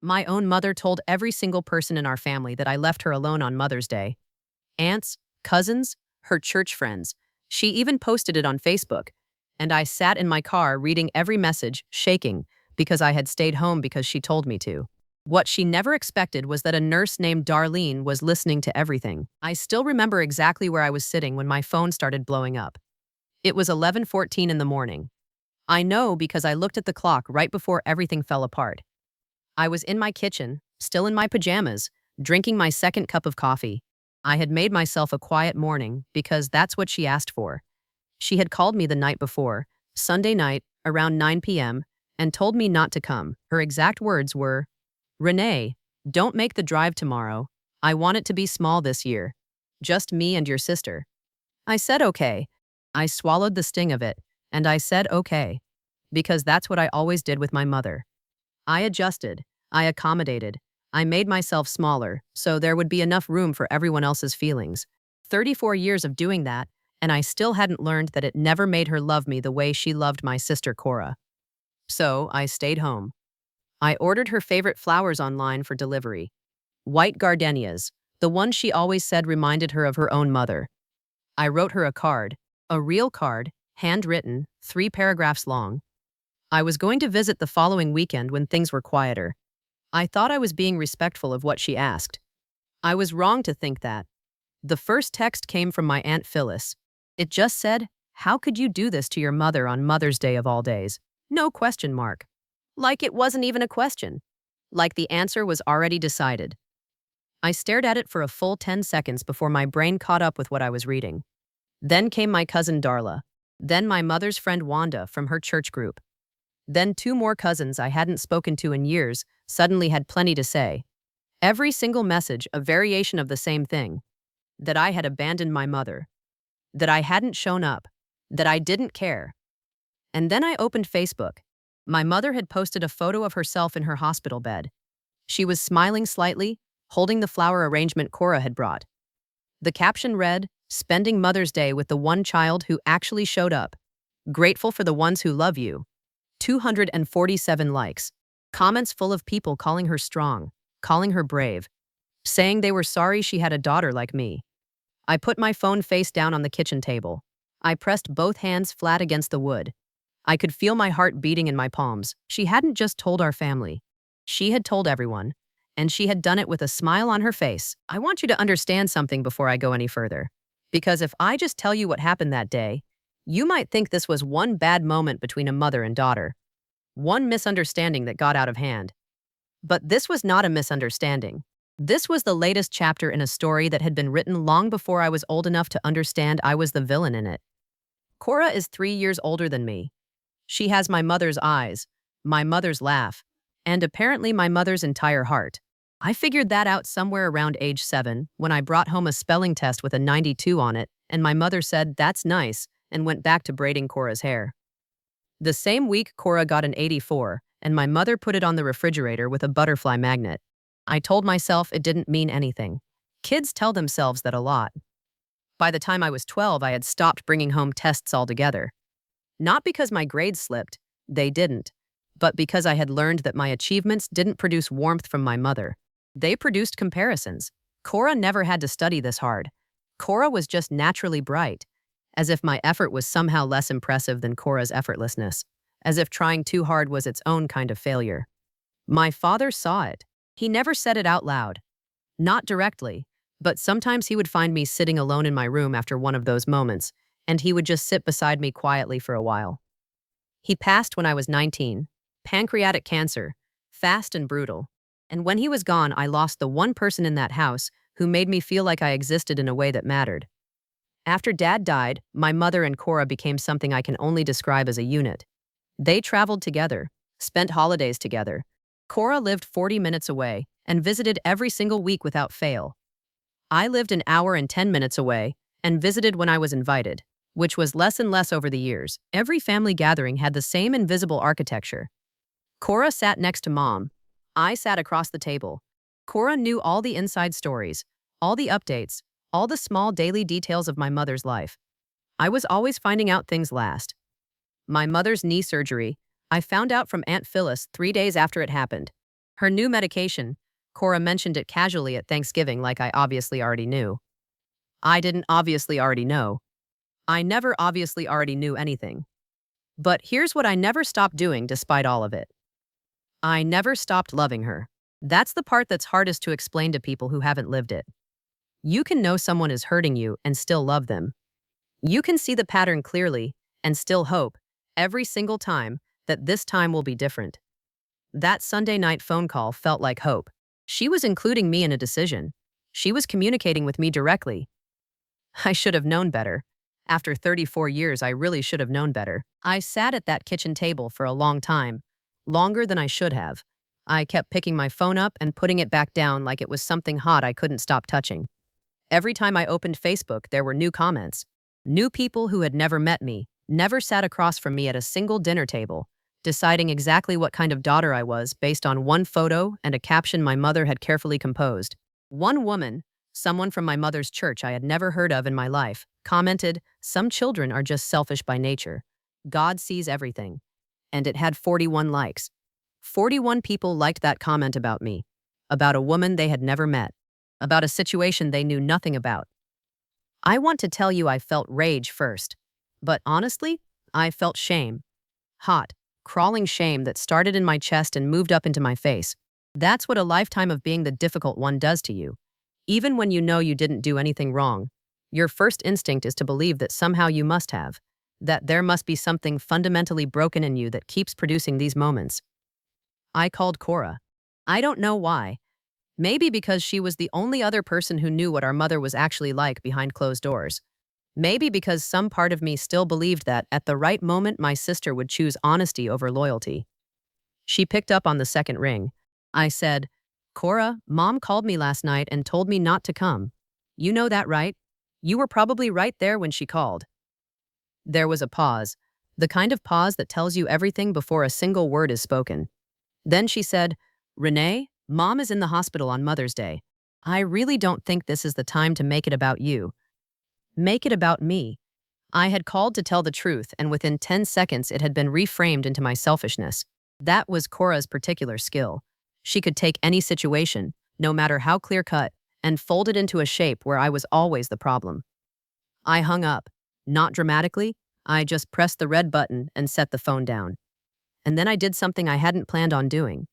My own mother told every single person in our family that I left her alone on Mother's Day. Aunts, cousins, her church friends. She even posted it on Facebook. And I sat in my car reading every message, shaking, because I had stayed home because she told me to. What she never expected was that a nurse named Darlene was listening to everything. I still remember exactly where I was sitting when my phone started blowing up. It was 11:14 in the morning. I know because I looked at the clock right before everything fell apart. I was in my kitchen, still in my pajamas, drinking my second cup of coffee. I had made myself a quiet morning because that's what she asked for. She had called me the night before, Sunday night, around 9 p.m., and told me not to come. Her exact words were, "Renee, don't make the drive tomorrow. I want it to be small this year. Just me and your sister." I said okay. I swallowed the sting of it, and I said okay. Because that's what I always did with my mother. I adjusted, I accommodated, I made myself smaller so there would be enough room for everyone else's feelings. 34 years of doing that, and I still hadn't learned that it never made her love me the way she loved my sister Cora. So I stayed home. I ordered her favorite flowers online for delivery. White gardenias, the ones she always said reminded her of her own mother. I wrote her a real card, handwritten, 3 paragraphs long. I was going to visit the following weekend when things were quieter. I thought I was being respectful of what she asked. I was wrong to think that. The first text came from my Aunt Phyllis. It just said, "How could you do this to your mother on Mother's Day of all days?" No question mark. Like it wasn't even a question. Like the answer was already decided. I stared at it for a full 10 seconds before my brain caught up with what I was reading. Then came my cousin Darla. Then my mother's friend Wanda from her church group. Then 2 more cousins I hadn't spoken to in years suddenly had plenty to say. Every single message a variation of the same thing. That I had abandoned my mother. That I hadn't shown up. That I didn't care. And then I opened Facebook. My mother had posted a photo of herself in her hospital bed. She was smiling slightly, holding the flower arrangement Cora had brought. The caption read, "Spending Mother's Day with the one child who actually showed up. Grateful for the ones who love you." 247 likes. Comments full of people calling her strong, calling her brave, saying they were sorry she had a daughter like me. I put my phone face down on the kitchen table. I pressed both hands flat against the wood. I could feel my heart beating in my palms. She hadn't just told our family. She had told everyone, and she had done it with a smile on her face. I want you to understand something before I go any further. Because if I just tell you what happened that day, you might think this was one bad moment between a mother and daughter. One misunderstanding that got out of hand. But this was not a misunderstanding. This was the latest chapter in a story that had been written long before I was old enough to understand I was the villain in it. Cora is 3 years older than me. She has my mother's eyes, my mother's laugh, and apparently my mother's entire heart. I figured that out somewhere around age 7 when I brought home a spelling test with a 92 on it, and my mother said, "That's nice," and went back to braiding Cora's hair. The same week Cora got an 84, and my mother put it on the refrigerator with a butterfly magnet. I told myself it didn't mean anything. Kids tell themselves that a lot. By the time I was 12, I had stopped bringing home tests altogether. Not because my grades slipped, they didn't, but because I had learned that my achievements didn't produce warmth from my mother. They produced comparisons. Cora never had to study this hard. Cora was just naturally bright, as if my effort was somehow less impressive than Cora's effortlessness, as if trying too hard was its own kind of failure. My father saw it. He never said it out loud. Not directly, but sometimes he would find me sitting alone in my room after one of those moments, and he would just sit beside me quietly for a while. He passed when I was 19, pancreatic cancer, fast and brutal. And when he was gone, I lost the one person in that house who made me feel like I existed in a way that mattered. After Dad died, my mother and Cora became something I can only describe as a unit. They traveled together, spent holidays together. Cora lived 40 minutes away and visited every single week without fail. I lived an hour and 10 minutes away and visited when I was invited, which was less and less over the years. Every family gathering had the same invisible architecture. Cora sat next to Mom. I sat across the table. Cora knew all the inside stories, all the updates, all the small daily details of my mother's life. I was always finding out things last. My mother's knee surgery, I found out from Aunt Phyllis 3 days after it happened. Her new medication. Cora mentioned it casually at Thanksgiving like I obviously already knew. I didn't obviously already know. I never obviously already knew anything. But here's what I never stopped doing despite all of it. I never stopped loving her. That's the part that's hardest to explain to people who haven't lived it. You can know someone is hurting you and still love them. You can see the pattern clearly and still hope, every single time, that this time will be different. That Sunday night phone call felt like hope. She was including me in a decision. She was communicating with me directly. I should have known better. After 34 years, I really should have known better. I sat at that kitchen table for a long time, longer than I should have. I kept picking my phone up and putting it back down like it was something hot I couldn't stop touching. Every time I opened Facebook, there were new comments. New people who had never met me, never sat across from me at a single dinner table, deciding exactly what kind of daughter I was based on one photo and a caption my mother had carefully composed. One woman, someone from my mother's church I had never heard of in my life, commented, "Some children are just selfish by nature. God sees everything." And it had 41 likes. 41 people liked that comment about me, about a woman they had never met, about a situation they knew nothing about. I want to tell you I felt rage first, but honestly, I felt shame. Hot, crawling shame that started in my chest and moved up into my face. That's what a lifetime of being the difficult one does to you. Even when you know you didn't do anything wrong, your first instinct is to believe that somehow you must have, that there must be something fundamentally broken in you that keeps producing these moments. I called Cora. I don't know why. Maybe because she was the only other person who knew what our mother was actually like behind closed doors. Maybe because some part of me still believed that, at the right moment, my sister would choose honesty over loyalty. She picked up on the second ring. I said, "Cora, Mom called me last night and told me not to come. You know that, right? You were probably right there when she called." There was a pause, the kind of pause that tells you everything before a single word is spoken. Then she said, "Renee, Mom is in the hospital on Mother's Day. I really don't think this is the time to make it about you. Make it about me." I had called to tell the truth, and within 10 seconds it had been reframed into my selfishness. That was Cora's particular skill. She could take any situation, no matter how clear-cut, and fold it into a shape where I was always the problem. I hung up. Not dramatically, I just pressed the red button and set the phone down. And then I did something I hadn't planned on doing.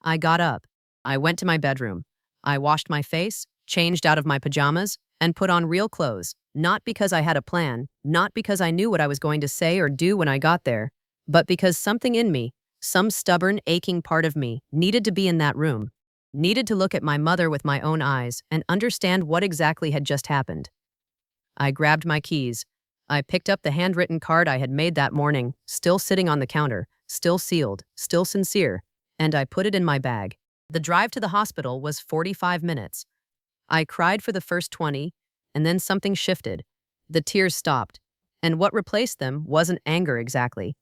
I got up. I went to my bedroom. I washed my face, changed out of my pajamas, and put on real clothes, not because I had a plan, not because I knew what I was going to say or do when I got there, but because something in me, some stubborn, aching part of me, needed to be in that room, needed to look at my mother with my own eyes and understand what exactly had just happened. I grabbed my keys. I picked up the handwritten card I had made that morning, still sitting on the counter, still sealed, still sincere, and I put it in my bag. The drive to the hospital was 45 minutes. I cried for the first 20, and then something shifted. The tears stopped, and what replaced them wasn't anger exactly.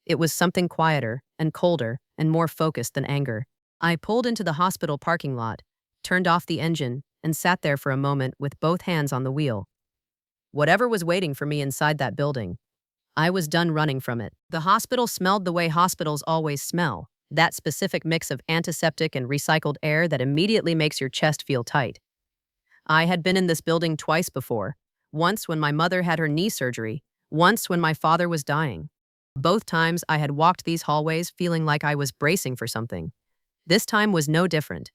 It was something quieter and colder and more focused than anger. I pulled into the hospital parking lot, turned off the engine, and sat there for a moment with both hands on the wheel. Whatever was waiting for me inside that building, I was done running from it. The hospital smelled the way hospitals always smell, that specific mix of antiseptic and recycled air that immediately makes your chest feel tight. I had been in this building twice before, once when my mother had her knee surgery, once when my father was dying. Both times I had walked these hallways feeling like I was bracing for something. This time was no different.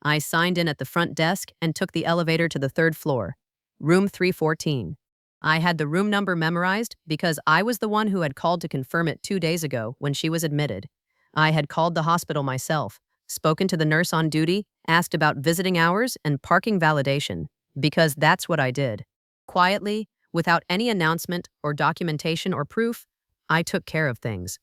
I signed in at the front desk and took the elevator to the third floor, room 314. I had the room number memorized because I was the one who had called to confirm it 2 days ago when she was admitted. I had called the hospital myself, spoken to the nurse on duty, asked about visiting hours and parking validation, because that's what I did. Quietly, without any announcement or documentation or proof, I took care of things.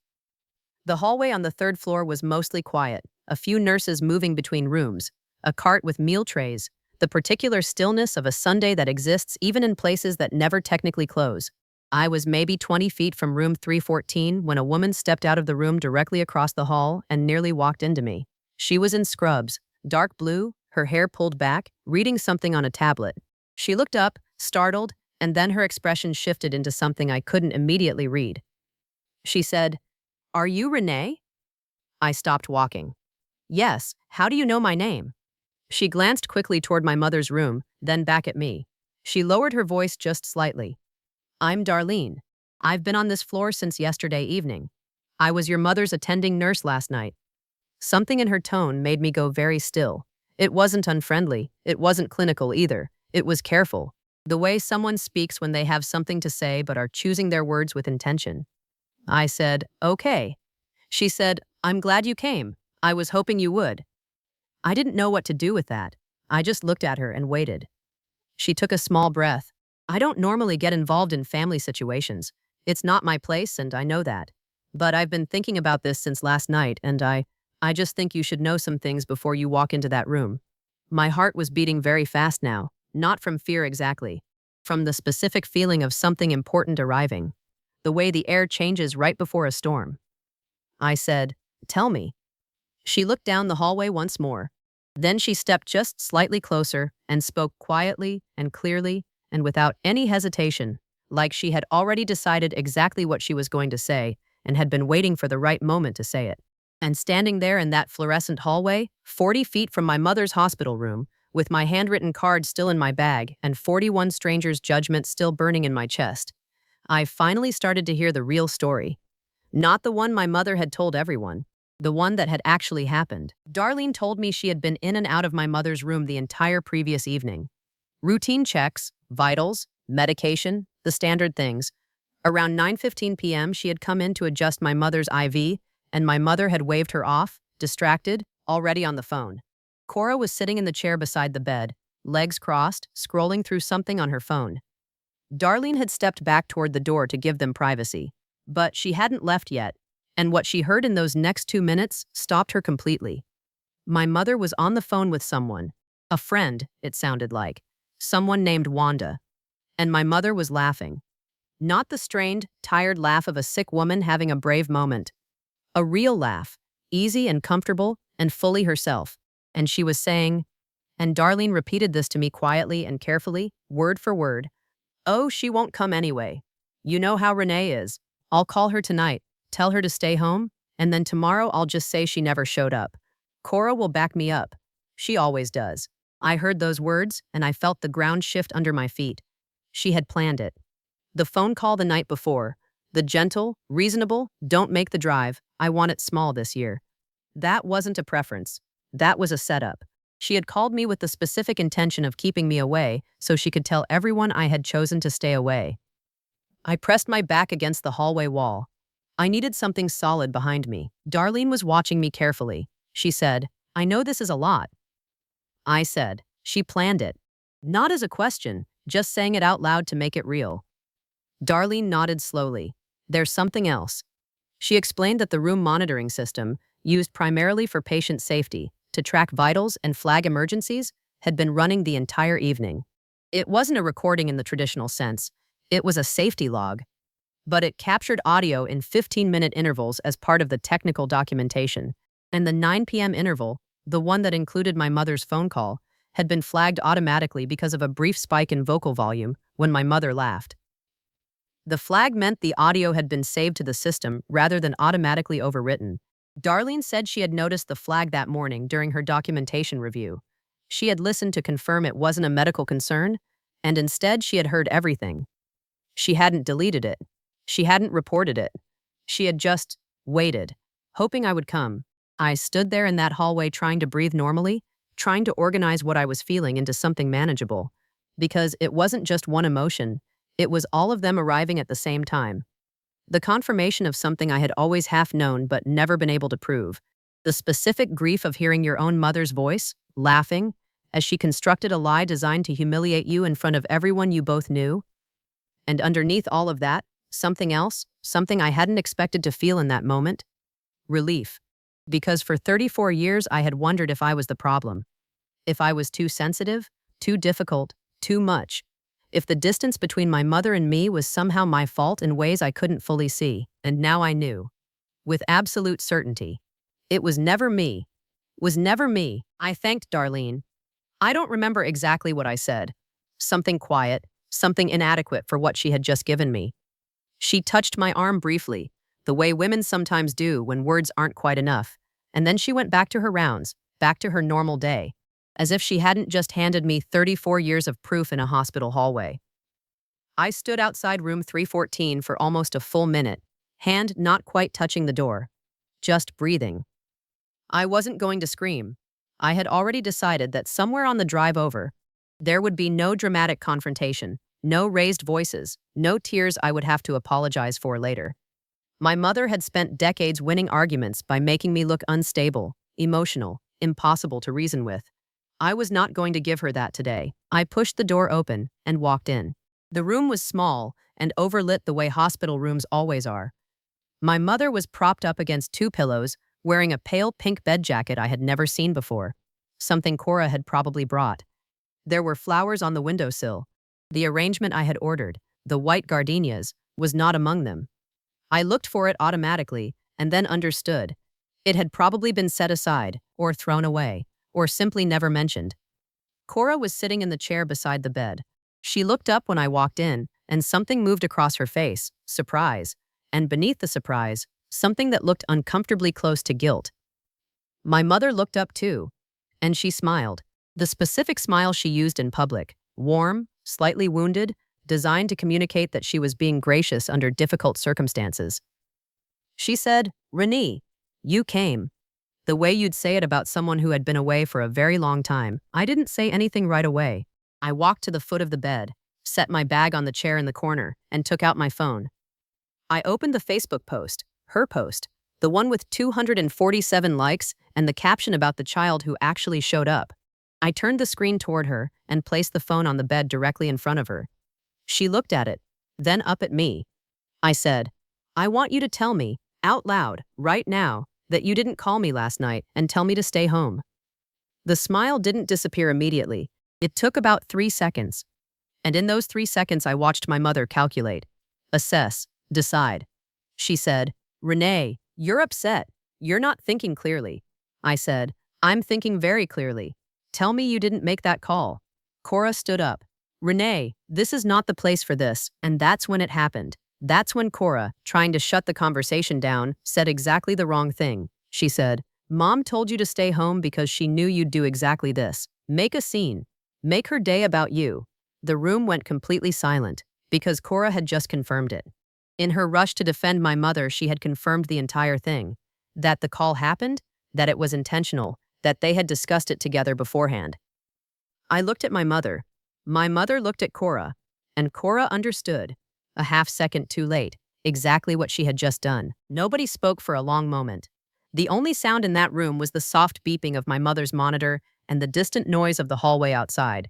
The hallway on the third floor was mostly quiet, a few nurses moving between rooms, a cart with meal trays, the particular stillness of a Sunday that exists even in places that never technically close. I was maybe 20 feet from room 314 when a woman stepped out of the room directly across the hall and nearly walked into me. She was in scrubs, dark blue, her hair pulled back, reading something on a tablet. She looked up, startled, and then her expression shifted into something I couldn't immediately read. She said, "Are you Renee?" I stopped walking. Yes, how do you know my name? She glanced quickly toward my mother's room, then back at me. She lowered her voice just slightly. I'm Darlene. I've been on this floor since yesterday evening. I was your mother's attending nurse last night. Something in her tone made me go very still. It wasn't unfriendly. It wasn't clinical either. It was careful. The way someone speaks when they have something to say but are choosing their words with intention. I said, okay. She said, I'm glad you came. I was hoping you would. I didn't know what to do with that. I just looked at her and waited. She took a small breath. I don't normally get involved in family situations. It's not my place, and I know that. But I've been thinking about this since last night, and I just think you should know some things before you walk into that room. My heart was beating very fast now, not from fear exactly, from the specific feeling of something important arriving, the way the air changes right before a storm. I said, tell me. She looked down the hallway once more. Then she stepped just slightly closer and spoke quietly and clearly and without any hesitation, like she had already decided exactly what she was going to say and had been waiting for the right moment to say it. And standing there in that fluorescent hallway, 40 feet from my mother's hospital room, with my handwritten card still in my bag and 41 strangers' judgment still burning in my chest, I finally started to hear the real story. Not the one my mother had told everyone. The one that had actually happened. Darlene told me she had been in and out of my mother's room the entire previous evening. Routine checks, vitals, medication, the standard things. Around 9:15 p.m., she had come in to adjust my mother's IV, and my mother had waved her off, distracted, already on the phone. Cora was sitting in the chair beside the bed, legs crossed, scrolling through something on her phone. Darlene had stepped back toward the door to give them privacy, but she hadn't left yet. And what she heard in those next 2 minutes stopped her completely. My mother was on the phone with someone. A friend, it sounded like. Someone named Wanda. And my mother was laughing. Not the strained, tired laugh of a sick woman having a brave moment. A real laugh, easy and comfortable and fully herself. And she was saying, and Darlene repeated this to me quietly and carefully, word for word. Oh, she won't come anyway. You know how Renee is. I'll call her tonight. Tell her to stay home, and then tomorrow I'll just say she never showed up. Cora will back me up. She always does. I heard those words, and I felt the ground shift under my feet. She had planned it. The phone call the night before, the gentle, reasonable, don't make the drive, I want it small this year. That wasn't a preference. That was a setup. She had called me with the specific intention of keeping me away so she could tell everyone I had chosen to stay away. I pressed my back against the hallway wall. I needed something solid behind me. Darlene was watching me carefully. She said, I know this is a lot. I said, she planned it. Not as a question, just saying it out loud to make it real. Darlene nodded slowly. There's something else. She explained that the room monitoring system, used primarily for patient safety, to track vitals and flag emergencies, had been running the entire evening. It wasn't a recording in the traditional sense. It was a safety log. But it captured audio in 15-minute intervals as part of the technical documentation. And the 9 p.m. interval, the one that included my mother's phone call, had been flagged automatically because of a brief spike in vocal volume when my mother laughed. The flag meant the audio had been saved to the system rather than automatically overwritten. Darlene said she had noticed the flag that morning during her documentation review. She had listened to confirm it wasn't a medical concern, and instead she had heard everything. She hadn't deleted it. She hadn't reported it. She had just waited, hoping I would come. I stood there in that hallway trying to breathe normally, trying to organize what I was feeling into something manageable. Because it wasn't just one emotion, it was all of them arriving at the same time. The confirmation of something I had always half known but never been able to prove. The specific grief of hearing your own mother's voice, laughing, as she constructed a lie designed to humiliate you in front of everyone you both knew. And underneath all of that, something else, something I hadn't expected to feel in that moment. Relief. Because for 34 years I had wondered if I was the problem. If I was too sensitive, too difficult, too much. If the distance between my mother and me was somehow my fault in ways I couldn't fully see. And now I knew. With absolute certainty. It was never me. Was never me. I thanked Darlene. I don't remember exactly what I said. Something quiet, something inadequate for what she had just given me. She touched my arm briefly, the way women sometimes do when words aren't quite enough, And then she went back to her rounds, back to her normal day, as if she hadn't just handed me 34 years of proof in a hospital hallway. I stood outside room 314 for almost a full minute, hand not quite touching the door, just breathing. I wasn't going to scream. I had already decided that somewhere on the drive over, there would be no dramatic confrontation, no raised voices, no tears I would have to apologize for later. My mother had spent decades winning arguments by making me look unstable, emotional, impossible to reason with. I was not going to give her that today. I pushed the door open and walked in. The room was small and overlit the way hospital rooms always are. My mother was propped up against two pillows, wearing a pale pink bed jacket I had never seen before, something Cora had probably brought. There were flowers on the windowsill. The arrangement I had ordered, the white gardenias, was not among them. I looked for it automatically and then understood. It had probably been set aside, or thrown away, or simply never mentioned. Cora was sitting in the chair beside the bed. She looked up when I walked in, and something moved across her face, surprise, and beneath the surprise, something that looked uncomfortably close to guilt. My mother looked up too, and she smiled. The specific smile she used in public, warm, slightly wounded, designed to communicate that she was being gracious under difficult circumstances. She said, "Renee, you came." The way you'd say it about someone who had been away for a very long time. I didn't say anything right away. I walked to the foot of the bed, set my bag on the chair in the corner, and took out my phone. I opened the Facebook post, her post, the one with 247 likes and the caption about the child who actually showed up. I turned the screen toward her and placed the phone on the bed directly in front of her. She looked at it, then up at me. I said, "I want you to tell me, out loud, right now, that you didn't call me last night and tell me to stay home." The smile didn't disappear immediately. It took about 3 seconds. And in those 3 seconds, I watched my mother calculate, assess, decide. She said, "Renee, you're upset. You're not thinking clearly." I said, "I'm thinking very clearly. Tell me you didn't make that call." Cora stood up. "Renee, this is not the place for this," and that's when it happened. That's when Cora, trying to shut the conversation down, said exactly the wrong thing. She said, "Mom told you to stay home because she knew you'd do exactly this. Make a scene. Make her day about you." The room went completely silent, because Cora had just confirmed it. In her rush to defend my mother, she had confirmed the entire thing. That the call happened, that it was intentional, that they had discussed it together beforehand. I looked at my mother. My mother looked at Cora, and Cora understood, a half-second too late, exactly what she had just done. Nobody spoke for a long moment. The only sound in that room was the soft beeping of my mother's monitor and the distant noise of the hallway outside.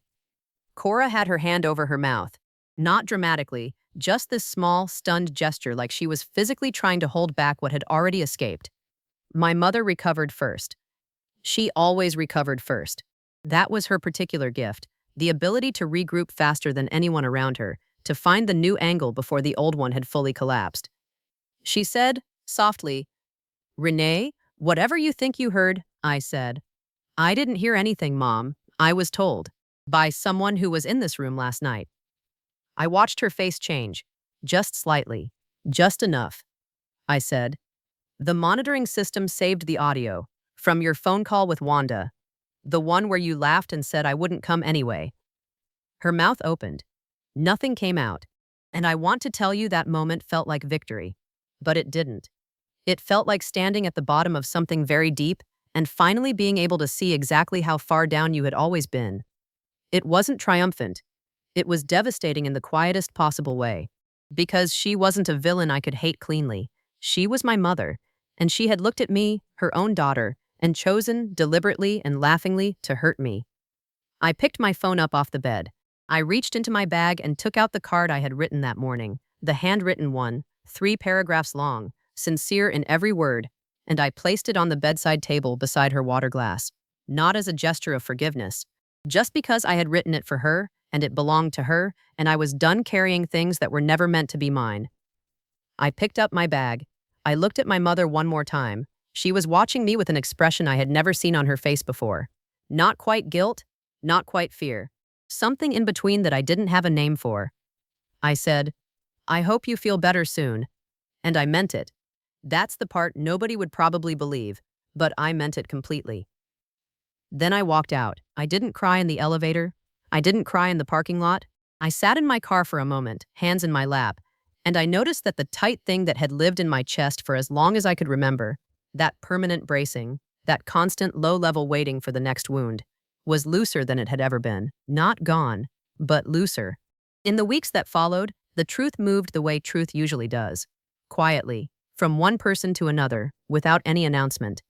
Cora had her hand over her mouth. Not dramatically, just this small, stunned gesture like she was physically trying to hold back what had already escaped. My mother recovered first. She always recovered first. That was her particular gift, the ability to regroup faster than anyone around her, to find the new angle before the old one had fully collapsed. She said, softly, "Renee, whatever you think you heard," I said. "I didn't hear anything, Mom. I was told. By someone who was in this room last night." I watched her face change. Just slightly. Just enough. I said, "The monitoring system saved the audio. From your phone call with Wanda. The one where you laughed and said I wouldn't come anyway." Her mouth opened. Nothing came out. And I want to tell you that moment felt like victory. But it didn't. It felt like standing at the bottom of something very deep and finally being able to see exactly how far down you had always been. It wasn't triumphant. It was devastating in the quietest possible way. Because she wasn't a villain I could hate cleanly. She was my mother, and she had looked at me, her own daughter, and chosen, deliberately and laughingly, to hurt me. I picked my phone up off the bed. I reached into my bag and took out the card I had written that morning, the handwritten one, 3 paragraphs long, sincere in every word, and I placed it on the bedside table beside her water glass, not as a gesture of forgiveness, just because I had written it for her, and it belonged to her, and I was done carrying things that were never meant to be mine. I picked up my bag. I looked at my mother one more time. She was watching me with an expression I had never seen on her face before. Not quite guilt, not quite fear. Something in between that I didn't have a name for. I said, "I hope you feel better soon." And I meant it. That's the part nobody would probably believe, but I meant it completely. Then I walked out. I didn't cry in the elevator. I didn't cry in the parking lot. I sat in my car for a moment, hands in my lap, and I noticed that the tight thing that had lived in my chest for as long as I could remember, that permanent bracing, that constant low-level waiting for the next wound, was looser than it had ever been. Not gone, but looser. In the weeks that followed, the truth moved the way truth usually does, quietly, from one person to another, without any announcement.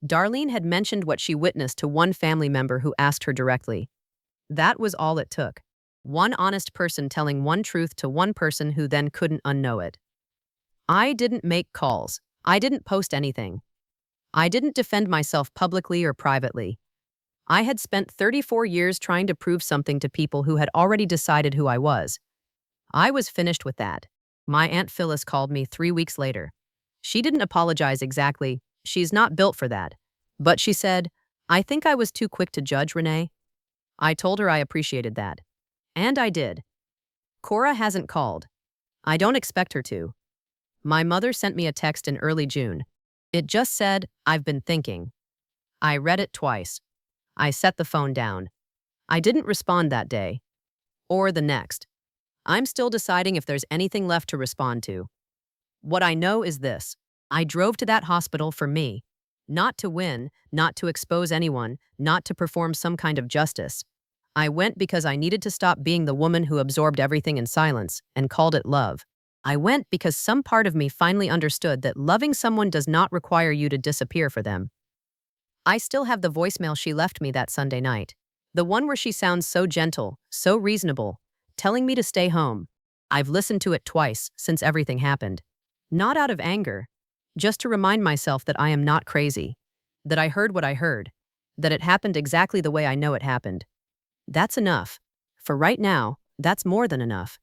Darlene had mentioned what she witnessed to one family member who asked her directly. That was all it took. One honest person telling one truth to one person who then couldn't unknow it. I didn't make calls. I didn't post anything. I didn't defend myself publicly or privately. I had spent 34 years trying to prove something to people who had already decided who I was. I was finished with that. My Aunt Phyllis called me 3 weeks later. She didn't apologize exactly. She's not built for that. But she said, "I think I was too quick to judge, Renee." I told her I appreciated that. And I did. Cora hasn't called. I don't expect her to. My mother sent me a text in early June. It just said, "I've been thinking." I read it twice. I set the phone down. I didn't respond that day. Or the next. I'm still deciding if there's anything left to respond to. What I know is this. I drove to that hospital for me. Not to win, not to expose anyone, not to perform some kind of justice. I went because I needed to stop being the woman who absorbed everything in silence and called it love. I went because some part of me finally understood that loving someone does not require you to disappear for them. I still have the voicemail she left me that Sunday night. The one where she sounds so gentle, so reasonable, telling me to stay home. I've listened to it twice since everything happened. Not out of anger, just to remind myself that I am not crazy, that I heard what I heard, that it happened exactly the way I know it happened. That's enough. For right now, that's more than enough.